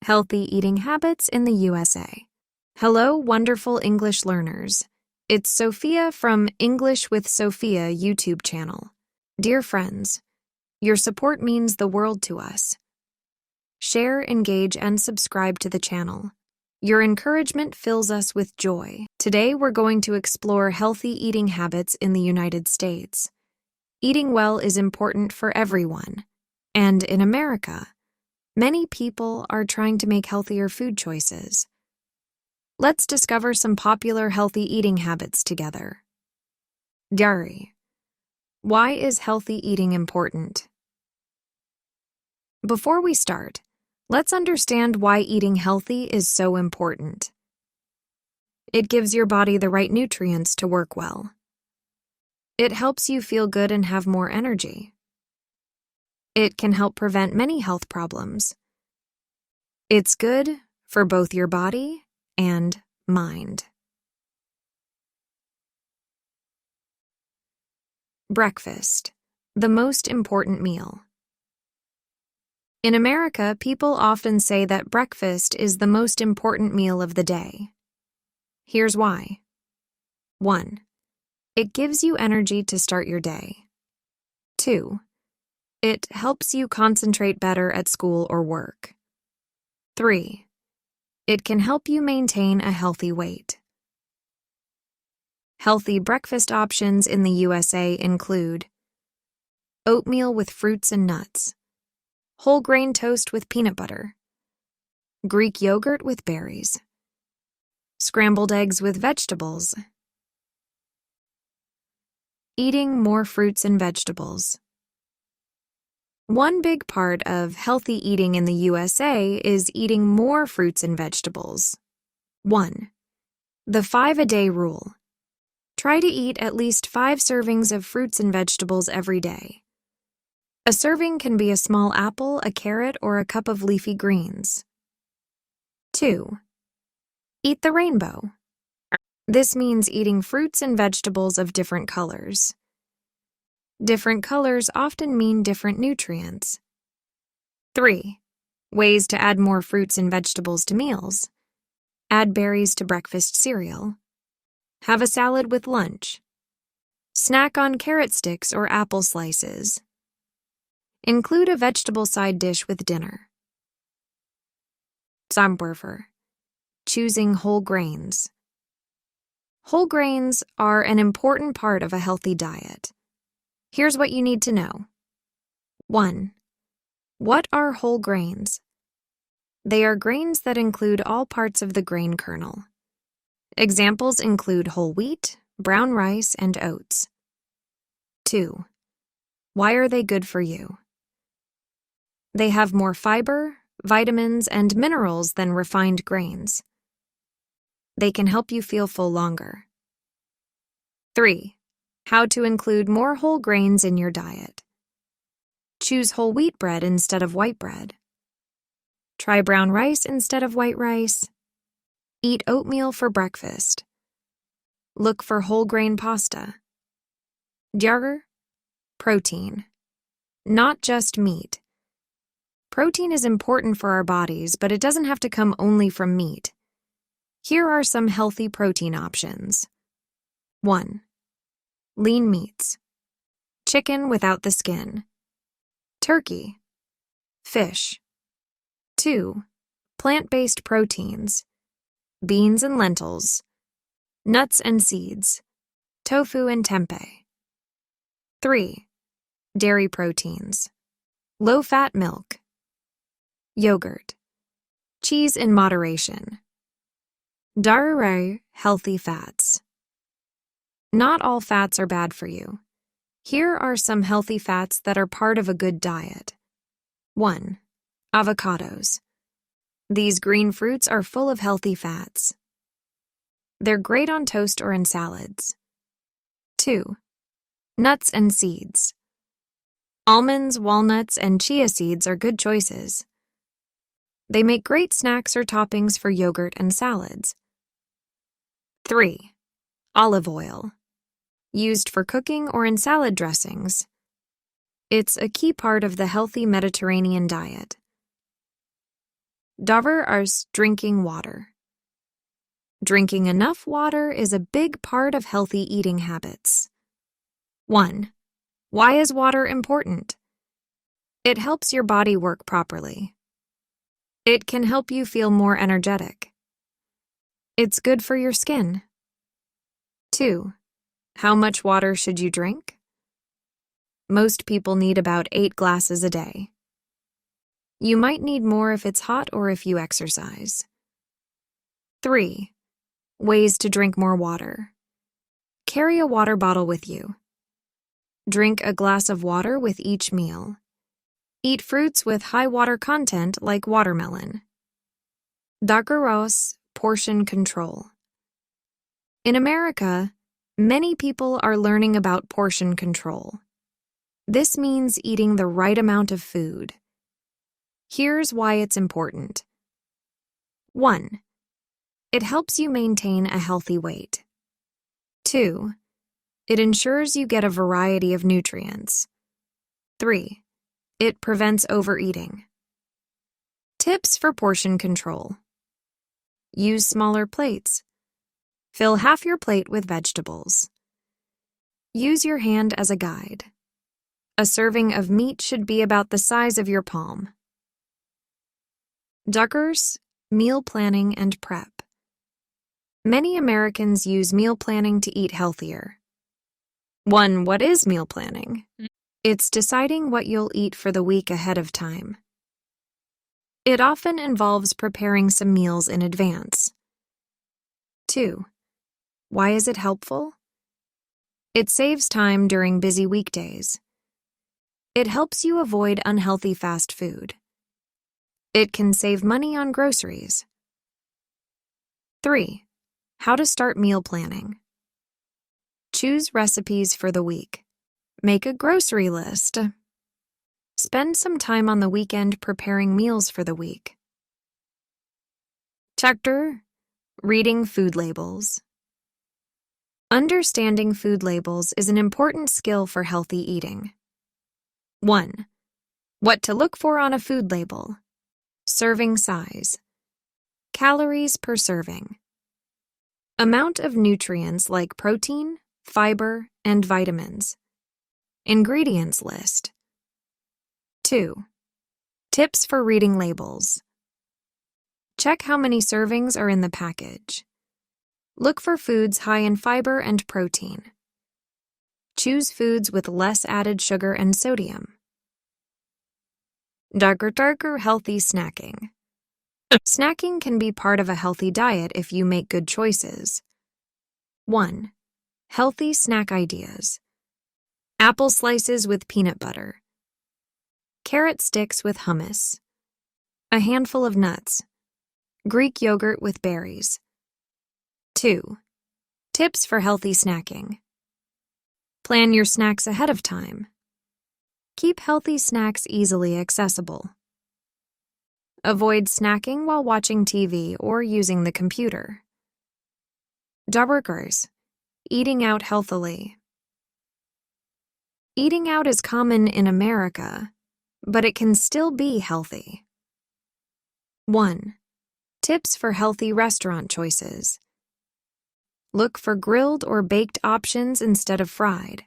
Healthy Eating Habits in the USA. Hello, wonderful English learners. It's Sophia from English with Sophia YouTube channel. Dear friends, your support means the world to us. Share, engage, and subscribe to the channel. Your encouragement fills us with joy. Today, we're going to explore healthy eating habits in the United States. Eating well is important for everyone. And in America, many people are trying to make healthier food choices. Let's discover some popular healthy eating habits together. Diary. Why is healthy eating important? Before we start, let's understand why eating healthy is so important. It gives your body the right nutrients to work well. It helps you feel good and have more energy. It can help prevent many health problems. It's good for both your body and mind. Breakfast, the most important meal. In America, people often say that breakfast is the most important meal of the day. Here's why. 1. It gives you energy to start your day. 2. It helps you concentrate better at school or work. 3. It can help you maintain a healthy weight. Healthy breakfast options in the USA include oatmeal with fruits and nuts, whole grain toast with peanut butter, Greek yogurt with berries, scrambled eggs with vegetables. Eating more fruits and vegetables. One big part of healthy eating in the USA is eating more fruits and vegetables. 1. The 5-a-day rule. Try to eat at least 5 servings of fruits and vegetables every day. A serving can be a small apple, a carrot, or a cup of leafy greens. 2. Eat the rainbow. This means eating fruits and vegetables of different colors. Different colors often mean different nutrients. 3. Ways to add more fruits and vegetables to meals. Add berries to breakfast cereal. Have a salad with lunch. Snack on carrot sticks or apple slices. Include a vegetable side dish with dinner. Zusammenwerfer. Choosing whole grains. Whole grains are an important part of a healthy diet. Here's what you need to know. 1. What are whole grains? They are grains that include all parts of the grain kernel. Examples include whole wheat, brown rice, and oats. 2. Why are they good for you? They have more fiber, vitamins, and minerals than refined grains. They can help you feel full longer. 3. How to include more whole grains in your diet. Choose whole wheat bread instead of white bread. Try brown rice instead of white rice. Eat oatmeal for breakfast. Look for whole grain pasta. Diary. Protein. Not just meat. Protein is important for our bodies, but it doesn't have to come only from meat. Here are some healthy protein options. 1. Lean meats. Chicken without the skin. Turkey. Fish. 2. Plant-based proteins. Beans and lentils. Nuts and seeds. Tofu and tempeh. 3. Dairy proteins. Low-fat milk. Yogurt. Cheese in moderation. Diary. Healthy fats. Not all fats are bad for you. Here are some healthy fats that are part of a good diet. 1. Avocados. These green fruits are full of healthy fats. They're great on toast or in salads. 2. Nuts and seeds. Almonds, walnuts, and chia seeds are good choices. They make great snacks or toppings for yogurt and salads. 3. Olive oil. Used for cooking or in salad dressings. It's a key part of the healthy Mediterranean diet. Davar is drinking water. Drinking enough water is a big part of healthy eating habits. 1. Why is water important? It helps your body work properly. It can help you feel more energetic. It's good for your skin. 2. How much water should you drink? Most people need about 8 glasses a day. You might need more if it's hot or if you exercise. 3. Ways to drink more water. Carry a water bottle with you. Drink a glass of water with each meal. Eat fruits with high water content like watermelon. Dagaros, portion control. In America, many people are learning about portion control. This means eating the right amount of food. Here's why it's important. 1. It helps you maintain a healthy weight. 2. It ensures you get a variety of nutrients. 3. It prevents overeating. Tips for portion control. Use smaller plates. Fill half your plate with vegetables. Use your hand as a guide. A serving of meat should be about the size of your palm. Duckers, meal planning and prep. Many Americans use meal planning to eat healthier. 1. What is meal planning? It's deciding what you'll eat for the week ahead of time. It often involves preparing some meals in advance. 2. Why is it helpful? It saves time during busy weekdays. It helps you avoid unhealthy fast food. It can save money on groceries. 3. How to start meal planning. Choose recipes for the week. Make a grocery list. Spend some time on the weekend preparing meals for the week. Chapter: Reading food labels. Understanding food labels is an important skill for healthy eating. 1. What to look for on a food label. Serving size. Calories per serving. Amount of nutrients like protein, fiber, and vitamins. Ingredients list. 2. Tips for reading labels. Check how many servings are in the package. Look for foods high in fiber and protein. Choose foods with less added sugar and sodium. Darker healthy snacking. Snacking can be part of a healthy diet if you make good choices. 1. Healthy snack ideas. Apple slices with peanut butter. Carrot sticks with hummus. A handful of nuts. Greek yogurt with berries. 2. Tips for healthy snacking. Plan your snacks ahead of time. Keep healthy snacks easily accessible. Avoid snacking while watching TV or using the computer. Workers, eating out healthily. Eating out is common in America, but it can still be healthy. 1. Tips for healthy restaurant choices. Look for grilled or baked options instead of fried.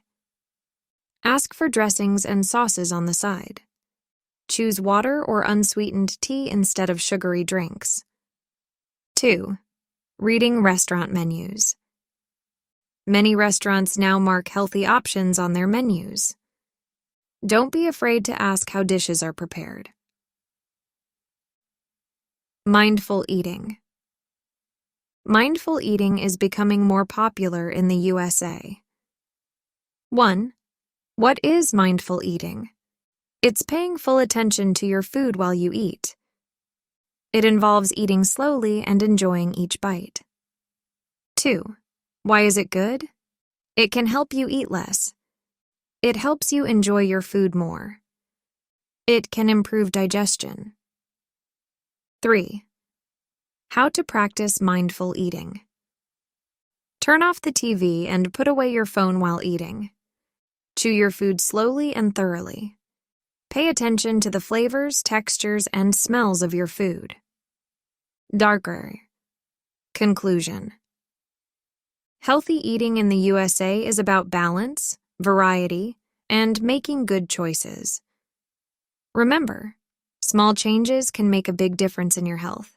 Ask for dressings and sauces on the side. Choose water or unsweetened tea instead of sugary drinks. 2. Reading restaurant menus. Many restaurants now mark healthy options on their menus. Don't be afraid to ask how dishes are prepared. Mindful eating. Mindful eating is becoming more popular in the USA. 1. What is mindful eating? It's paying full attention to your food while you eat. It involves eating slowly and enjoying each bite. 2. Why is it good? It can help you eat less. It helps you enjoy your food more. It can improve digestion. 3. How to practice mindful eating. Turn off the TV and put away your phone while eating. Chew your food slowly and thoroughly. Pay attention to the flavors, textures, and smells of your food. darker. Conclusion. Healthy eating in the USA is about balance, variety, and making good choices. Remember, small changes can make a big difference in your health.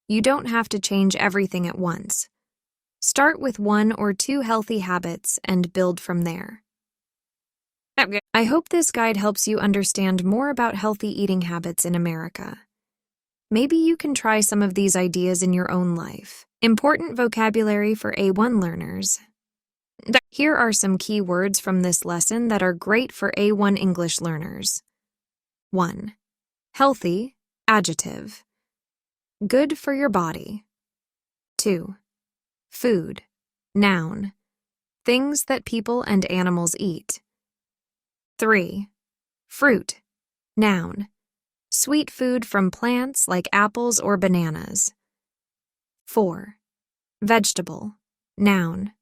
You don't have to change everything at once. Start with 1 or 2 healthy habits and build from there. I hope this guide helps you understand more about healthy eating habits in America. Maybe you can try some of these ideas in your own life. Important vocabulary for A1 learners. Here are some key words from this lesson that are great for A1 English learners. 1. Healthy, adjective. Good for your body. 2. Food, noun. Things that people and animals eat. 3. Fruit, noun. Sweet food from plants like apples or bananas. 4. Vegetable, noun.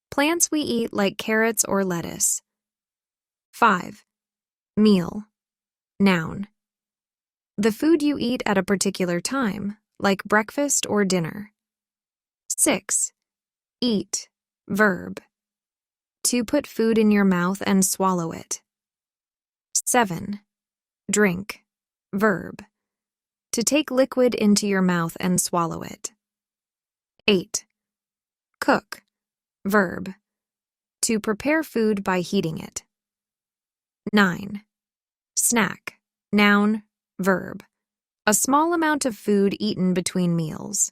Plants we eat like carrots or lettuce. 5. Meal, noun. The food you eat at a particular time, like breakfast or dinner. 6. Eat, verb. To put food in your mouth and swallow it. 7. Drink, verb. To take liquid into your mouth and swallow it. 8. Cook, verb. To prepare food by heating it. 9. Snack, noun, verb. A small amount of food eaten between meals.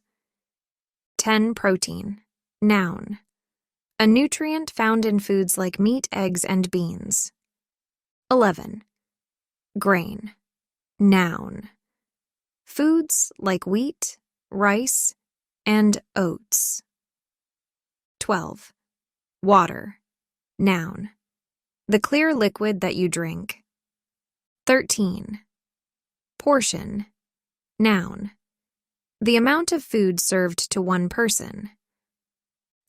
10. Protein, noun. A nutrient found in foods like meat, eggs, and beans. 11. Grain, noun. Foods like wheat, rice, and oats. 12. Water, noun. The clear liquid that you drink. 13. Portion, noun. The amount of food served to one person.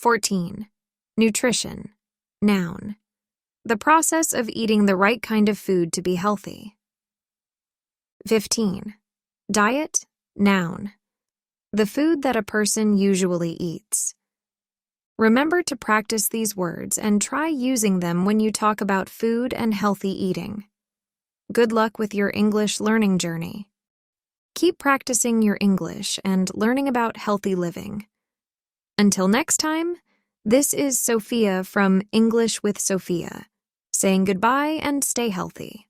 14. Nutrition, noun. The process of eating the right kind of food to be healthy. 15. Diet, noun. The food that a person usually eats. Remember to practice these words and try using them when you talk about food and healthy eating. Good luck with your English learning journey. Keep practicing your English and learning about healthy living. Until next time, this is Sophia from English with Sophia, saying goodbye and stay healthy.